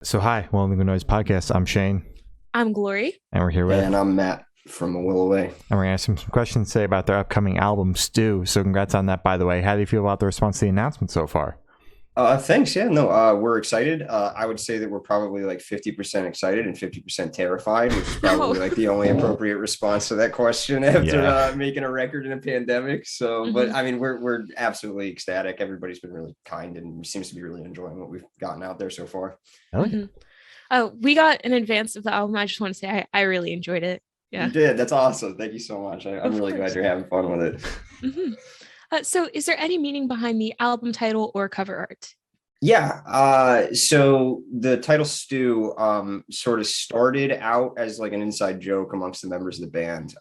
So hi, Welcome to Noise Podcast. I'm Shane, I'm Glory. and we're here with, And I'm Matt from A Will Away. and we're gonna ask them some questions today about their upcoming album, Stew. So congrats on that, by the way. How do you feel about the response to the announcement so far? Thanks. Yeah, no, we're excited. I would say that we're probably like 50% excited and 50% terrified, which is No. probably like the only appropriate response to that question after Yeah. making a record in a pandemic. So, but Mhm. I mean, we're absolutely ecstatic. Everybody's been really kind and seems to be really enjoying what we've gotten out there so far. Oh, yeah. Mhm. Oh, we got an advance of the album. I just want to say I really enjoyed it. You Yeah, did. That's awesome. Thank you so much. I'm of really glad course. you're having fun with it. hmm so, is there any meaning behind the album title or cover art? Yeah. So the title Stew sort of started out as like an inside joke amongst the members of the band.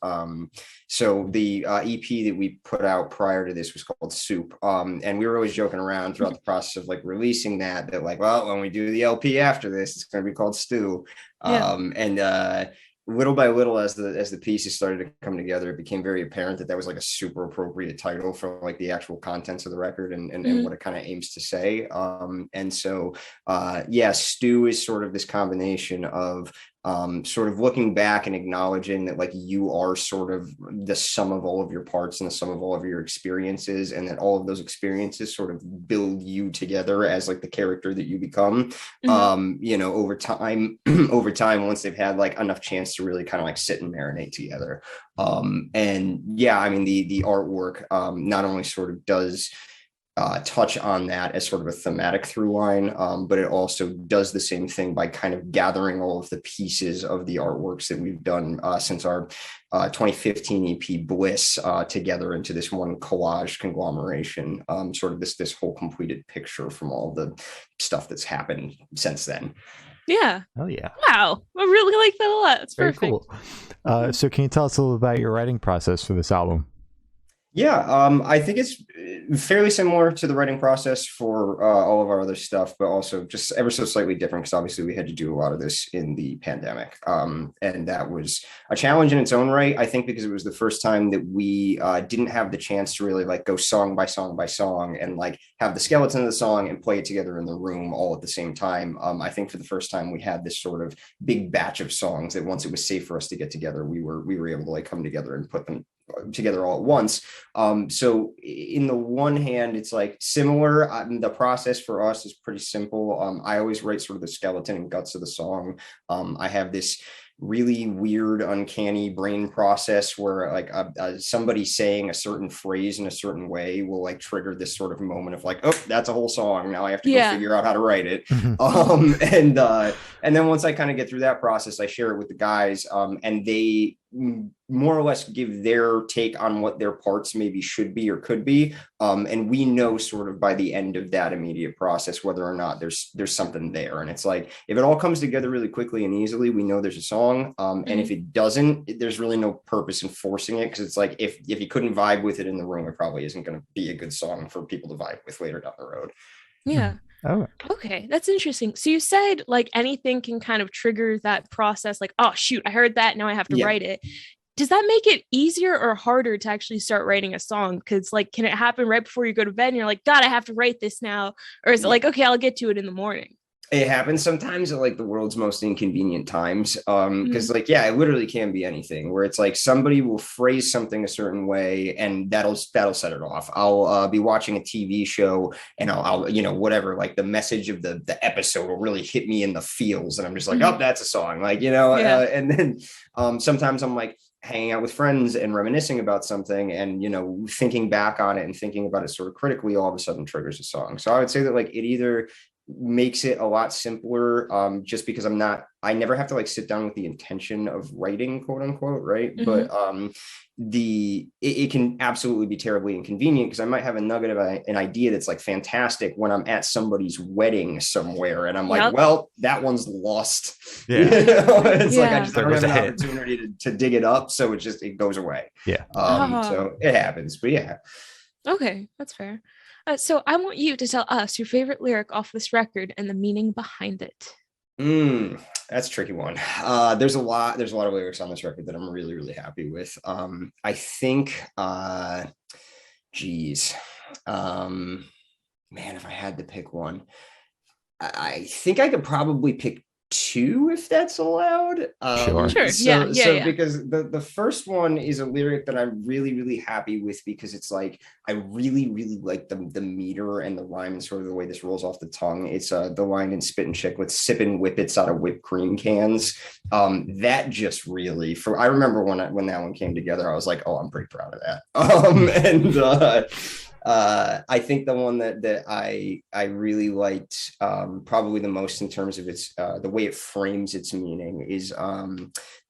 So the EP that we put out prior to this was called Soup. And we were always joking around throughout the process of like releasing that like, well, when we do the LP after this, it's going to be called Stew. Yeah. And little by little, as the pieces started to come together, it became very apparent that that was like a super appropriate title for like the actual contents of the record and Mhm. what it kind of aims to say. And so yeah, Stew is sort of this combination of sort of looking back and acknowledging that like you are sort of the sum of all of your parts and the sum of all of your experiences, and that all of those experiences sort of build you together as like the character that you become Mhm. over time over time, once they've had like enough chance to really kind of like sit and marinate together. And yeah, I mean the artwork not only sort of does touch on that as sort of a thematic through line, but it also does the same thing by kind of gathering all of the pieces of the artworks that we've done since our 2015 EP Bliss together into this one collage conglomeration, sort of this whole completed picture from all the stuff that's happened since then. Yeah. Oh, yeah. Wow. I really like that a lot. That's Very perfect. cool. So can you tell us a little about your writing process for this album? Yeah, I think it's fairly similar to the writing process for all of our other stuff, but also just ever so slightly different because obviously we had to do a lot of this in the pandemic. And that was a challenge in its own right, I think, because it was the first time that we didn't have the chance to really like go song by song by song and like have the skeleton of the song and play it together in the room all at the same time. I think for the first time we had this sort of big batch of songs that once it was safe for us to get together, we were able to like come together and put them together all at once. So in the one hand, it's like similar. The process for us is pretty simple. I always write sort of the skeleton and guts of the song. I have this really weird, uncanny brain process where like somebody saying a certain phrase in a certain way will like trigger this sort of moment of like, oh, that's a whole song. Now I have to go Yeah. figure out how to write it. Mhm. And then once I kind of get through that process, I share it with the guys, and they more or less give their take on what their parts maybe should be or could be. And we know sort of by the end of that immediate process whether or not there's something there. And it's like if it all comes together really quickly and easily, we know there's a song. And if Mhm. it doesn't, there's really no purpose in forcing it, because it's like if you couldn't vibe with it in the room, it probably isn't going to be a good song for people to vibe with later down the road. Yeah. Oh, Okay, that's interesting. So you said like anything can kind of trigger that process, like, oh shoot, I heard that, now I have to Yeah. write it. Does that make it easier or harder to actually start writing a song? Because like, can it happen right before you go to bed and you're like, God, I have to write this now? Or is it Yeah. like, okay, I'll get to it in the morning? It happens sometimes at like the world's most inconvenient times. Mhm. Because like, yeah, it literally can be anything where it's like somebody will phrase something a certain way and that'll set it off. I'll be watching a TV show and I'll whatever, like the message of the episode will really hit me in the feels, and I'm just like, oh, Mhm. that's a song, like Yeah. and then sometimes I'm like hanging out with friends and reminiscing about something, and thinking back on it and thinking about it sort of critically all of a sudden triggers a song. So I would say that like it either makes it a lot simpler, just because I never have to like sit down with the intention of writing, quote unquote, right? Mhm. But it can absolutely be terribly inconvenient, because I might have a nugget of an idea that's like fantastic when I'm at somebody's wedding somewhere and I'm like, Yep. well, that one's lost. yeah. It's like I Yeah. just I There don't goes have a an hit. opportunity to dig it up, so it goes away. Yeah. Oh, So it happens, but yeah. okay, that's fair. So I want you to tell us your favorite lyric off this record and the meaning behind it. That's a tricky one. There's a lot of lyrics on this record that I'm really, really happy with. I think, geez, um, man, if I had to pick one, I think I could probably pick two if that's allowed. Sure. Sure. So because the first one is a lyric that I'm really, really happy with because it's like I really, really like the meter and the rhyme and sort of the way this rolls off the tongue. It's the line in Spittin' Chicklets, sipping whippets out of whipped cream cans. That just really I remember when that one came together, I was like, oh, I'm pretty proud of that. I think the one that I really liked probably the most in terms of its the way it frames its meaning is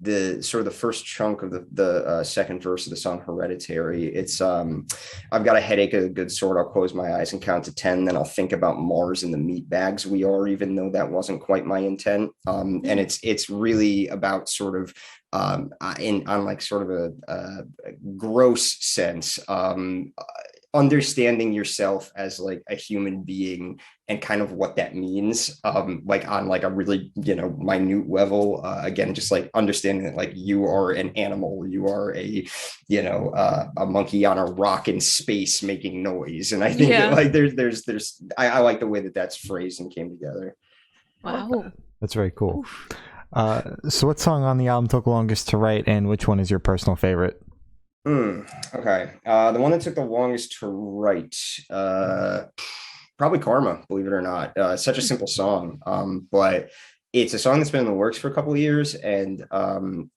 the sort of the first chunk of the second verse of the song Hereditary. It's I've got a headache of a good sort. I'll close my eyes and count to 10, then I'll think about Mars and the meat bags we are, even though that wasn't quite my intent. And it's really about sort of on like sort of a gross sense, understanding yourself as like a human being and kind of what that means, like on like a really, minute level, again, just like understanding that like you are an animal, you are a monkey on a rock in space making noise. And I think that, like there's I like the way that that's phrased and came together. Wow. That's very cool. So what song on the album took longest to write, and which one is your personal favorite? Okay. The one that took the longest to write, probably Karma, believe it or not. It's such a simple song, but it's a song that's been in the works for a couple of years, and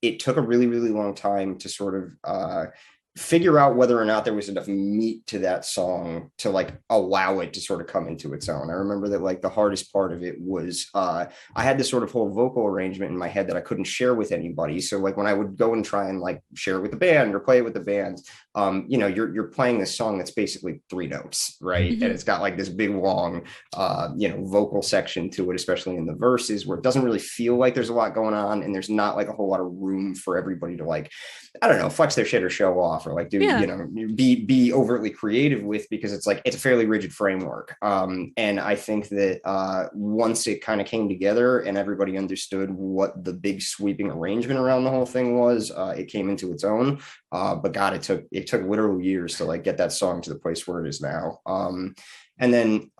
it took a really, really long time to sort of figure out whether or not there was enough meat to that song to like allow it to sort of come into its own. I remember that like the hardest part of it was I had this sort of whole vocal arrangement in my head that I couldn't share with anybody. So like when I would go and try and like share it with the band or play it with the band, you're playing this song that's basically 3 notes, right? And it's got like this big long vocal section to it, especially in the verses, where it doesn't really feel like there's a lot going on, and there's not like a whole lot of room for everybody to like, I don't know, flex their shit or show off or like be overtly creative with, because it's like it's a fairly rigid framework. And I think that once it kind of came together and everybody understood what the big sweeping arrangement around the whole thing was, it came into its own. But God, it took literal years to like get that song to the place where it is now. And then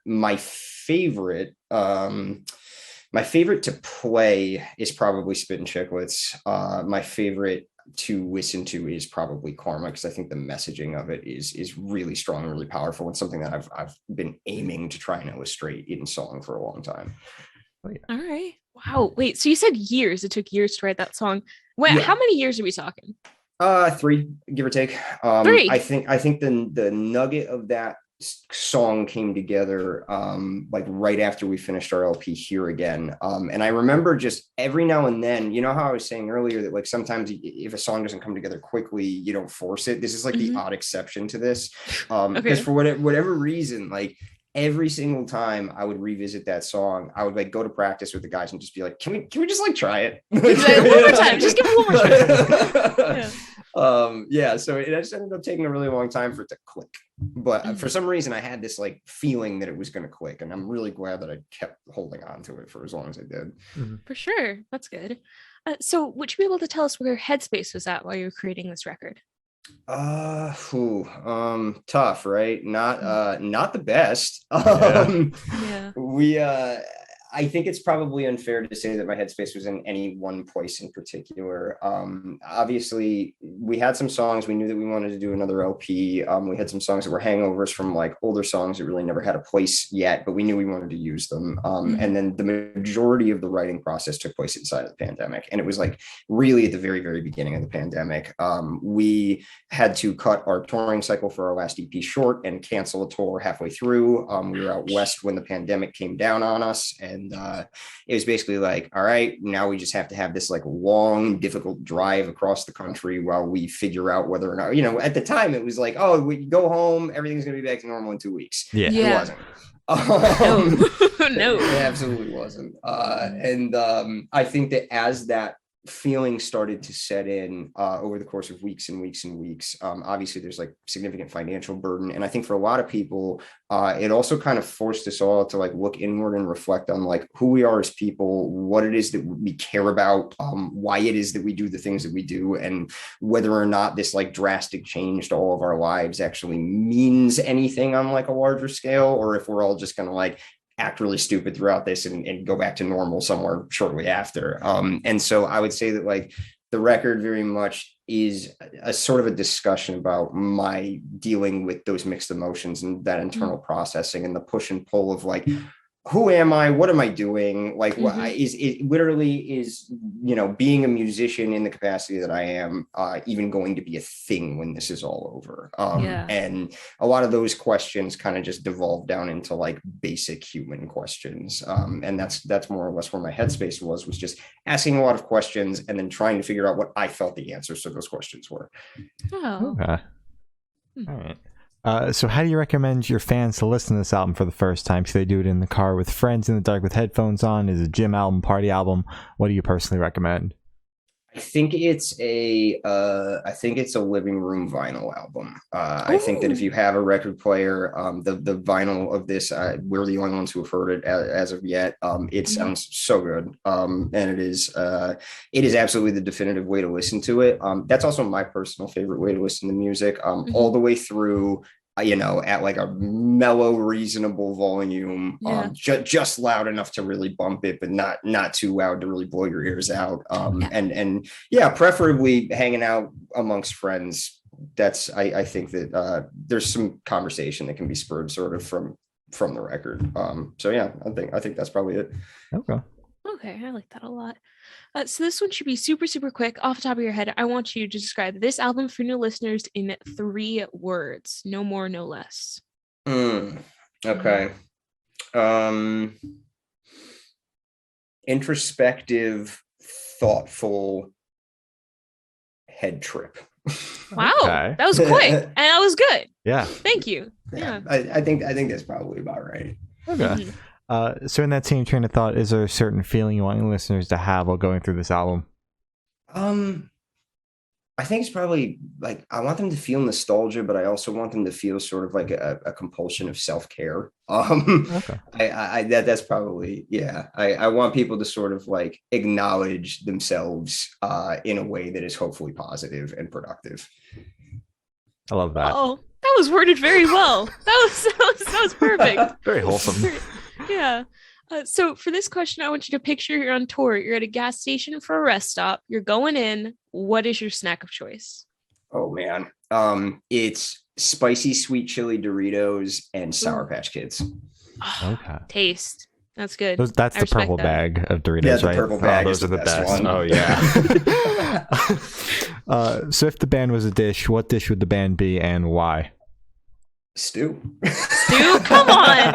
my favorite to play is probably Spittin' Chicklets. My favorite to listen to is probably Karma, because I think the messaging of it is really strong and really powerful, and something that I've been aiming to try and illustrate in song for a long time. All right. Wow. Wait, so you said years. It took years to write that song. How many years are we talking? 3, give or take. 3. I think the nugget of that song came together like right after we finished our LP Here Again, and I remember just every now and then, you know how I was saying earlier that like sometimes if a song doesn't come together quickly, you don't force it. This is like the odd exception to this, because for whatever reason, like every single time I would revisit that song, I would like go to practice with the guys and just be like, can we just like try it one more time, just give it one more time. So it just ended up taking a really long time for it to click, but for some reason I had this like feeling that it was going to click, and I'm really glad that I kept holding on to it for as long as I did. For sure, that's good. So would you be able to tell us where Headspace was at while you were creating this record? Tough, right? Not the best. I think it's probably unfair to say that my headspace was in any one place in particular. Obviously, we had some songs. We knew that we wanted to do another LP. We had some songs that were hangovers from like older songs that really never had a place yet, but we knew we wanted to use them. And then the majority of the writing process took place inside of the pandemic. And it was like really at the very, very beginning of the pandemic. We had to cut our touring cycle for our last EP short and cancel a tour halfway through. We were out west when the pandemic came down on us, and it was basically like, all right, now we just have to have this like long, difficult drive across the country while we figure out whether or not, at the time it was like, oh, we go home, everything's going to be back to normal in 2 weeks. Yeah. It wasn't. No, it absolutely wasn't. I think that as that feeling started to set in over the course of weeks and weeks and weeks, obviously there's like significant financial burden, and I think for a lot of people it also kind of forced us all to like look inward and reflect on like who we are as people, what it is that we care about, why it is that we do the things that we do, and whether or not this like drastic change to all of our lives actually means anything on like a larger scale, or if we're all just gonna like act really stupid throughout this and go back to normal somewhere shortly after. And so I would say that like the record very much is a sort of a discussion about my dealing with those mixed emotions and that internal processing and the push and pull of like, who am I? What am I doing? Like, what is it literally is, you know, being a musician in the capacity that I am, even going to be a thing when this is all over? And a lot of those questions kind of just devolve down into like basic human questions. And that's more or less where my headspace was just asking a lot of questions and then trying to figure out what I felt the answers to those questions were. Oh. Okay. All right. So how do you recommend your fans to listen to this album for the first time? Should they do it in the car with friends in the dark with headphones on? Is it a gym album, party album? What do you personally recommend? I think it's a living room vinyl album. I think that if you have a record player, the vinyl of this, we're the only ones who have heard it as of yet. It sounds so good, and it is absolutely the definitive way to listen to it. That's also my personal favorite way to listen to music, all the way through. You know, at like a mellow, reasonable volume, just loud enough to really bump it, but not too loud to really blow your ears out. And preferably hanging out amongst friends. That's I think that there's some conversation that can be spurred sort of from the record. So yeah, I think that's probably it. Okay, I like that a lot. So this one should be super, super quick. Off the top of your head, I want you to describe this album for new listeners in 3 words. No more, no less. Okay. Introspective, thoughtful, head trip. Wow, that was quick, and that was good. Yeah. Thank you. Yeah. I think that's probably about right. Okay. So in that same train of thought, is there a certain feeling you want your listeners to have while going through this album? I think it's probably like I want them to feel nostalgia, but I also want them to feel sort of like a compulsion of self-care. That's probably I want people to sort of like acknowledge themselves in a way that is hopefully positive and productive. I love that. Oh, that was worded very well. That was perfect. Very wholesome. Yeah. So for this question, I want you to picture you're on tour. You're at a gas station for a rest stop. You're going in. What is your snack of choice? Oh man, it's spicy sweet chili Doritos and Sour Patch Kids. Okay. Taste. That's good. That's the purple bag of Doritos, yeah, the right? Purple bag those are the best. One. Oh yeah. So if the band was a dish, what dish would the band be and why? Stew. Come on.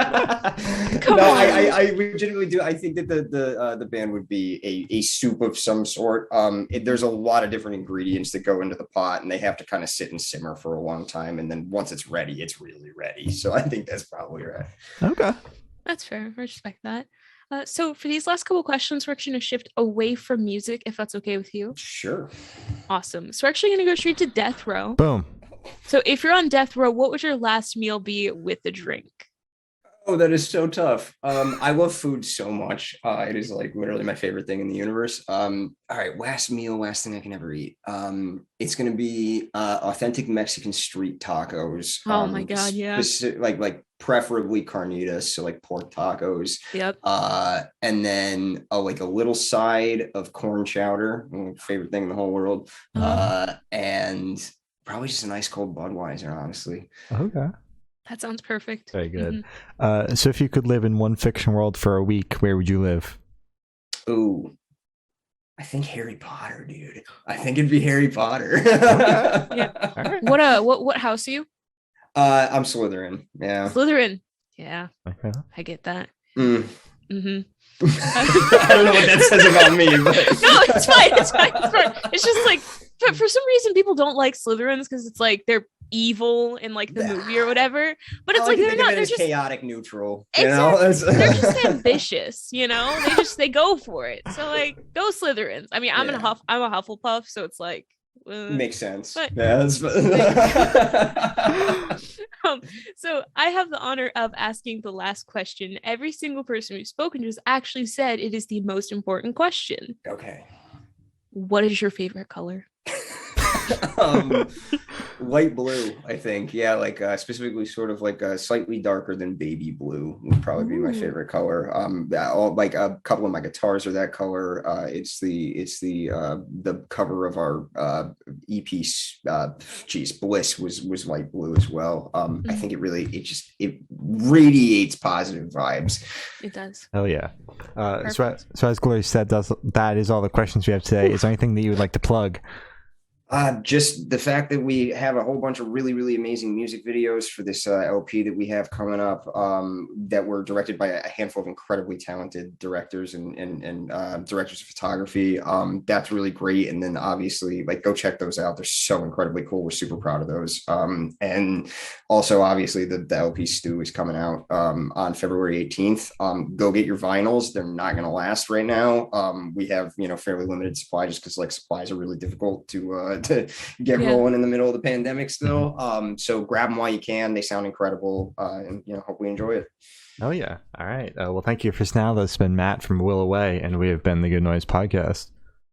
Come on. I legitimately do. I think that the band would be a soup of some sort. There's a lot of different ingredients that go into the pot, and they have to kind of sit and simmer for a long time. And then once it's ready, it's really ready. So I think that's probably right. Okay. That's fair. I respect that. So for these last couple questions, we're actually going to shift away from music, if that's okay with you. Sure. Awesome. So we're actually going to go straight to Death Row. Boom. So if you're on death row, what would your last meal be with the drink? Oh, that is so tough. I love food so much. It is like literally my favorite thing in the universe. All right, last thing I can ever eat. It's gonna be authentic Mexican street tacos. Oh my god, yeah. Like preferably carnitas, so like pork tacos. Yep. And then like a little side of corn chowder, my favorite thing in the whole world. And probably just a nice cold Budweiser, honestly. Okay. That sounds perfect. Very good. So if you could live in one fiction world for a week, where would you live? Ooh, I think Harry Potter, dude. I think it'd be Harry Potter. Okay. Yeah. All right. What house are you? I'm Slytherin. Yeah. Slytherin. Yeah. Okay. I get that. I don't know what that says about me, but no, it's fine. It's just like for some reason people don't like Slytherins because it's like they're evil in like the movie or whatever. But it's like they're not. They're just chaotic neutral. Exactly. They're just ambitious. You know, they go for it. So like, go Slytherins. I mean, I'm a Hufflepuff, so it's like. Makes sense. But, yeah, so I have the honor of asking the last question. Every single person we've spoken to has actually said it is the most important question. Okay. What is your favorite color? Light blue, I think. Yeah, like specifically sort of like slightly darker than baby blue would probably be my favorite color. Like a couple of my guitars are that color. The cover of our EP, Bliss was light blue as well. I think it radiates positive vibes. It does. Hell yeah. So as Gloria said, that is all the questions we have today. Is there anything that you would like to plug? Just the fact that we have a whole bunch of really, really amazing music videos for this LP that we have coming up, that were directed by a handful of incredibly talented directors and directors of photography. That's really great. And then obviously, like, go check those out. They're so incredibly cool. We're super proud of those. And also, obviously, the LP Stew is coming out on February 18th. Go get your vinyls. They're not going to last right now. We have, fairly limited supply just because, like, supplies are really difficult to get rolling in the middle of the pandemic still. So grab them while you can. They sound incredible, and hopefully enjoy it. Oh yeah. All right. Well, thank you for now. That's been Matt from Will Away, and we have been the Good Noise Podcast.